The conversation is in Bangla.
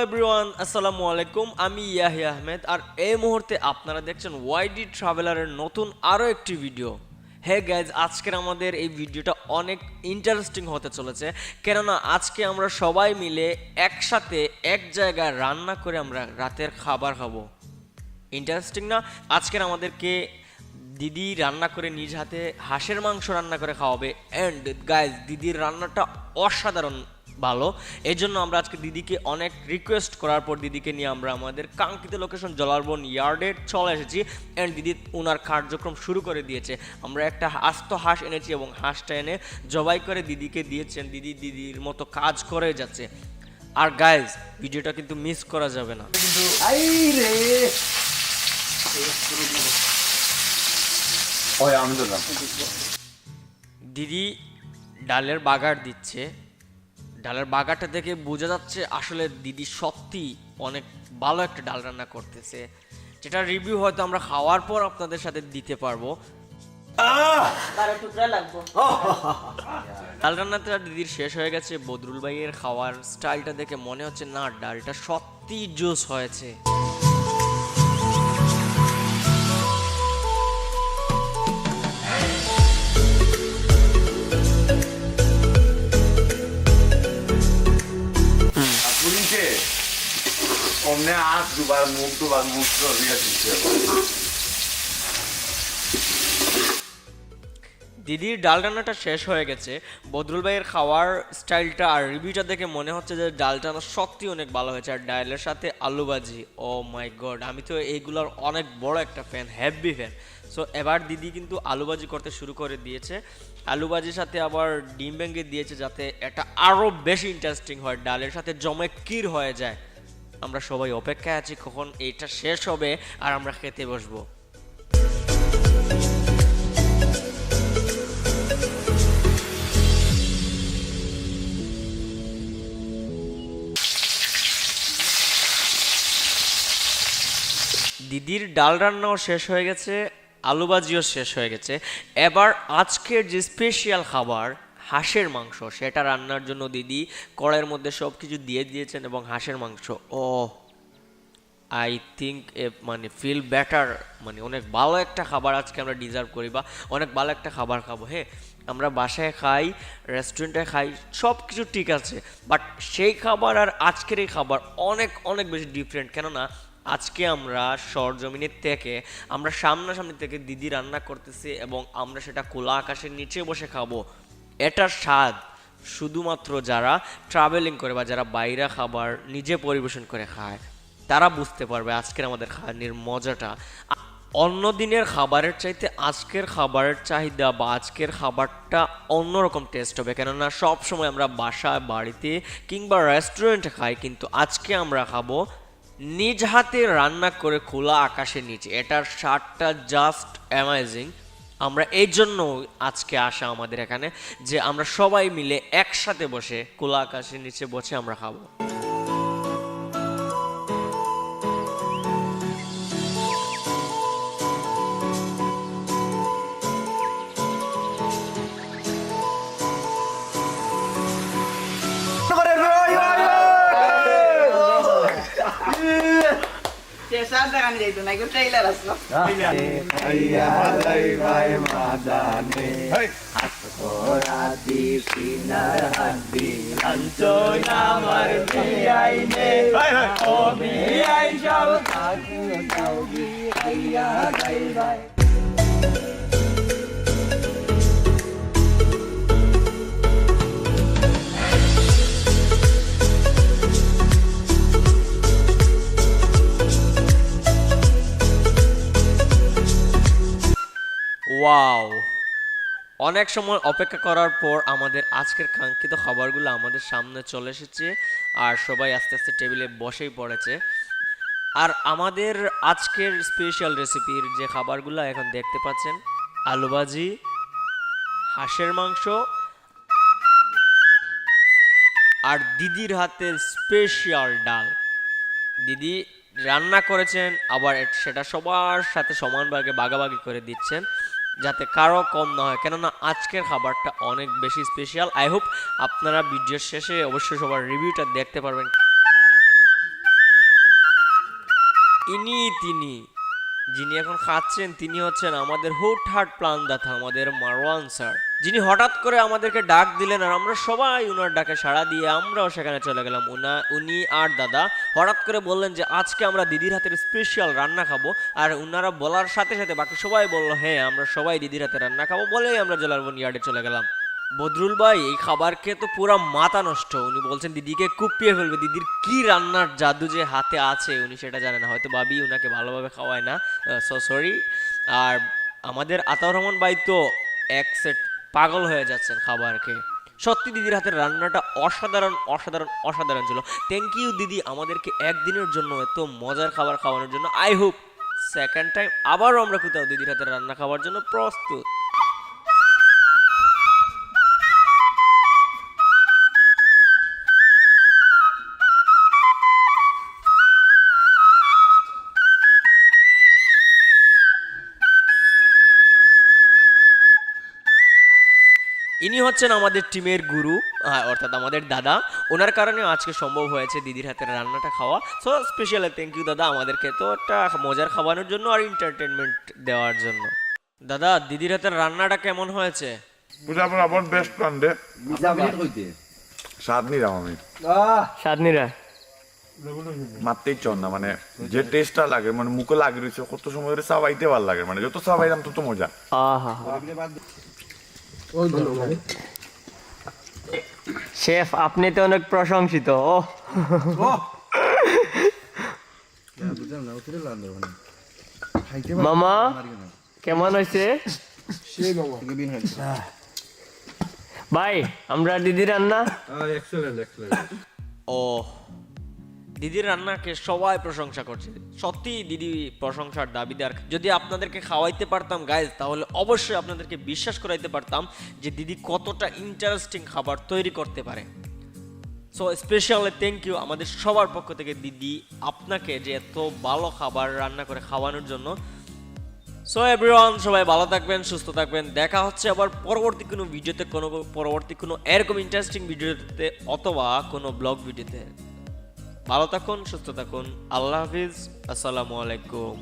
এভরিওয়ান, আসসালামু আলাইকুম। আমি ইয়াহিয়া আহমেদ, আর এই মুহূর্তে আপনারা দেখছেন ওয়াইডি ট্রাভেলারের নতুন আরও একটি ভিডিও। হে গাইজ, আজকের আমাদের এই ভিডিওটা অনেক ইন্টারেস্টিং হতে চলেছে, কেননা আজকে আমরা সবাই মিলে একসাথে এক জায়গায় রান্না করে আমরা রাতের খাবার খাবো। ইন্টারেস্টিং না? আজকের আমাদেরকে দিদি রান্না করে নিজ হাতে হাঁসের মাংস রান্না করে খাওয়াবে। অ্যান্ড গাইজ, দিদির রান্নাটা অসাধারণ ভালো। এই জন্য আমরা আজকে দিদিকে অনেক রিকোয়েস্ট করার পর দিদিকে নিয়ে আমরা আমাদের কাঙ্ক্ষিত লোকেশন জলারবন ইয়ার্ডে চলে এসেছি। অ্যান্ড দিদি ওনার কার্যক্রম শুরু করে দিয়েছে। আমরা একটা আস্ত হাঁস এনেছি এবং হাঁসটা এনে জবাই করে দিদিকে দিয়েছেন। দিদির মতো কাজ করে যাচ্ছে। আর গাইজ, ভিডিওটা কিন্তু মিস করা যাবে না। দিদি ডালের বাগার দিচ্ছে। ডালের বাগারটা দেখে বোঝা যাচ্ছে আসলে দিদি সত্যি অনেক ভালো একটা ডাল রান্না করতেছে, যেটা রিভিউ হয়তো আমরা খাওয়ার পর আপনাদের সাথে দিতে পারবো। ডাল রান্নাটা দিদির শেষ হয়ে গেছে। বদরুল ভাইয়ের খাওয়ার স্টাইলটা দেখে মনে হচ্ছে না, ডালটা সত্যি জোস হয়েছে। দিদির ডাল রান্নাটা শেষ হয়ে গেছে। বদরুল ভাইয়ের খাওয়ার স্টাইলটা আর রিভিউটা দেখে মনে হচ্ছে যে ডালটা সত্যি অনেক ভালো হয়েছে। আর ডালের সাথে আলু ভাজি, ও মাই গড, আমি তো এইগুলোর অনেক বড় একটা ফ্যান, হেভি ফ্যান। সো এবার দিদি কিন্তু আলু ভাজি করতে শুরু করে দিয়েছে। আলু ভাজির সাথে আবার ডিম ভেঙে দিয়েছে, যাতে এটা আরও বেশি ইন্টারেস্টিং হয়, ডালের সাথে জমে ক্ষীর হয়ে যায়। আমরা সবাই অপেক্ষায় আছি কখন এইটা শেষ হবে আর আমরা খেতে বসবো। দিদির ডাল রান্নাও শেষ হয়ে গেছে, আলু ভাজিও শেষ হয়ে গেছে। এবার আজকের যে স্পেশাল খাবার হাঁসের মাংস, সেটা রান্নার জন্য দিদি কড়াইয়ের মধ্যে সব কিছু দিয়ে দিয়েছেন। এবং হাঁসের মাংস, ও আই থিঙ্ক মানে ফিল বেটার, মানে অনেক ভালো একটা খাবার আজকে আমরা ডিজার্ভ করি, বা অনেক ভালো একটা খাবার খাবো। হ্যাঁ, আমরা বাসায় খাই, রেস্টুরেন্টে খাই, সব কিছু ঠিক আছে, বাট সেই খাবার আর আজকের এই খাবার অনেক অনেক বেশি ডিফারেন্ট। কেননা আজকে আমরা সরজমিনের থেকে, আমরা সামনাসামনি থেকে দিদি রান্না করতেছি এবং আমরা সেটা খোলা আকাশের নিচে বসে খাবো। এটার স্বাদ শুধুমাত্র যারা ট্রাভেলিং করে বা যারা বাইরে খাবার নিজে পরিবেশন করে খায় তারা বুঝতে পারবে আজকের আমাদের খাবারের মজাটা। অন্য দিনের খাবারের চাইতে আজকের খাবারের চাহিদা বা আজকের খাবারটা অন্যরকম টেস্ট হবে। কেননা সব সময় আমরা বাসায়, বাড়িতে কিংবা রেস্টুরেন্টে খাই, কিন্তু আজকে আমরা খাবো নিজ হাতে রান্না করে খোলা আকাশের নিচে। এটার স্বাদটা জাস্ট অ্যামেজিং। আমরা এই জন্য আজকে আসা আমাদের এখানে, যে আমরা সবাই মিলে একসাথে বসে খোলা আকাশের নিচে বসে আমরা খাবো। Santa kan dito, na ikut trailer aslo. Ayya lay may madani. Asko rati pinarhadi. Ancho na marmi ay ne. O mi ay shab tagi taugi. Ayya lay may. Wow, অনেক সময় অপেক্ষা করার পর আমাদের আজকের কাঙ্ক্ষিত খাবারগুলো আমাদের সামনে চলে এসেছে। আর সবাই আস্তে আস্তে টেবিলে বসেই পড়েছে। আর আমাদের আজকের স্পেশাল রেসিপির যে খাবারগুলো এখন দেখতে পাচ্ছেন, আলু ভাজি, হাঁসের মাংস, আর দিদির হাতে স্পেশাল ডাল। দিদি রান্না করেছেন, আবার সেটা সবার সাথে সমানভাবে ভাগাভাগি করে দিচ্ছেন, যাতে কারো কম না হয়। কেননা আজকের খাবারটা অনেক বেশি স্পেশাল। আই হোপ আপনারা ভিডিওর শেষে অবশ্যই সবার রিভিউটা দেখতে পারবেন। তিনি যিনি এখন খাচ্ছেন তিনি হচ্ছেন আমাদের হুটহাট প্রাণদাতা আমাদের মারওয়ান স্যার, যিনি হঠাৎ করে আমাদেরকে ডাক দিলেন আর আমরা সবাই উনার ডাকে সাড়া দিয়ে আমরাও সেখানে চলে গেলাম। উনি আর দাদা হঠাৎ করে বললেন যে আজকে আমরা দিদির হাতের স্পেশাল রান্না খাবো, আর উনারা বলার সাথে সাথে বাকি সবাই বললো হ্যাঁ আমরা সবাই দিদির হাতে রান্না খাবো, বলেই আমরা জলারবন ইয়ার্ডে চলে গেলাম। বদরুল ভাই এই খাবার খেয়ে তো পুরা মাথা নষ্ট, উনি বলছেন দিদিকে কুপিয়ে ফেলবে, দিদির কি রান্নার জাদু যে হাতে আছে উনি সেটা জানেন না, হয়তো ভাবি উনাকে ভালোভাবে খাওয়ায় না, সো সরি। আর আমাদের আতাউর রহমান ভাই তো এক সেট পাগল হয়ে যাচ্ছেন খাবার খেয়ে। সত্যি দিদির হাতের রান্নাটা অসাধারণ অসাধারণ অসাধারণ ছিল। থ্যাংক ইউ দিদি আমাদেরকে একদিনের জন্য এত মজার খাবার খাওয়ানোর জন্য। আই হোপ সেকেন্ড টাইম আবারও আমরা কোথাও দিদির হাতের রান্না খাওয়ার জন্য প্রস্তুত। ইনি হচ্ছেন আমাদের টিমের গুরু, অর্থাৎ আমাদের দাদা, ওনার কারণে আজকে সম্ভব হয়েছে দিদির হাতের রান্নাটা খাওয়া। সো স্পেশাল থ্যাংক ইউ দাদা আমাদেরকে তো একটা মজার খাওয়ানোর জন্য আর এন্টারটেনমেন্ট দেওয়ার জন্য। দাদা দিদির হাতের রান্নাটা কেমন হয়েছে? পুজা বরাবর বেস্ট রান্ধে স্বাদ নিলাম আমি স্বাদনিরা মারতেই চল না, মানে যে টেস্টটা লাগে মানে মুখে লাগে রয়েছে কত সময় ধরে চাবাইতে ভালো লাগে, মানে যত চাবাইলাম তত মজা। আহা শেফ আপনি তো অনেক প্রশংসিত। ও মামা কেমন হয়েছে ভাই আমরা দিদি রান্না? ও দিদির রান্নাকে সবাই প্রশংসা করছে, সত্যি দিদি প্রশংসার দাবিদার। যদি আপনাদেরকে খাওয়াইতে পারতাম গাইজ তাহলে অবশ্যই আপনাদেরকে বিশ্বাস করাইতে পারতাম যে দিদি কতটা ইন্টারেস্টিং খাবার তৈরি করতে পারে। সো স্পেশালি থ্যাংক ইউ আমাদের সবার পক্ষ থেকে দিদি আপনাকে যে এত ভালো খাবার রান্না করে খাওয়ানোর জন্য। সো এভরিওয়ান সবাই ভালো থাকবেন সুস্থ থাকবেন, দেখা হচ্ছে আবার পরবর্তী কোনো ভিডিওতে, পরবর্তী কোনো এরকম ইন্টারেস্টিং ভিডিওতে অথবা কোনো ব্লগ ভিডিওতে। ভালো থাকুন সুস্থ থাকুন, আল্লাহ হাফিজ, আসসালামু আলাইকুম।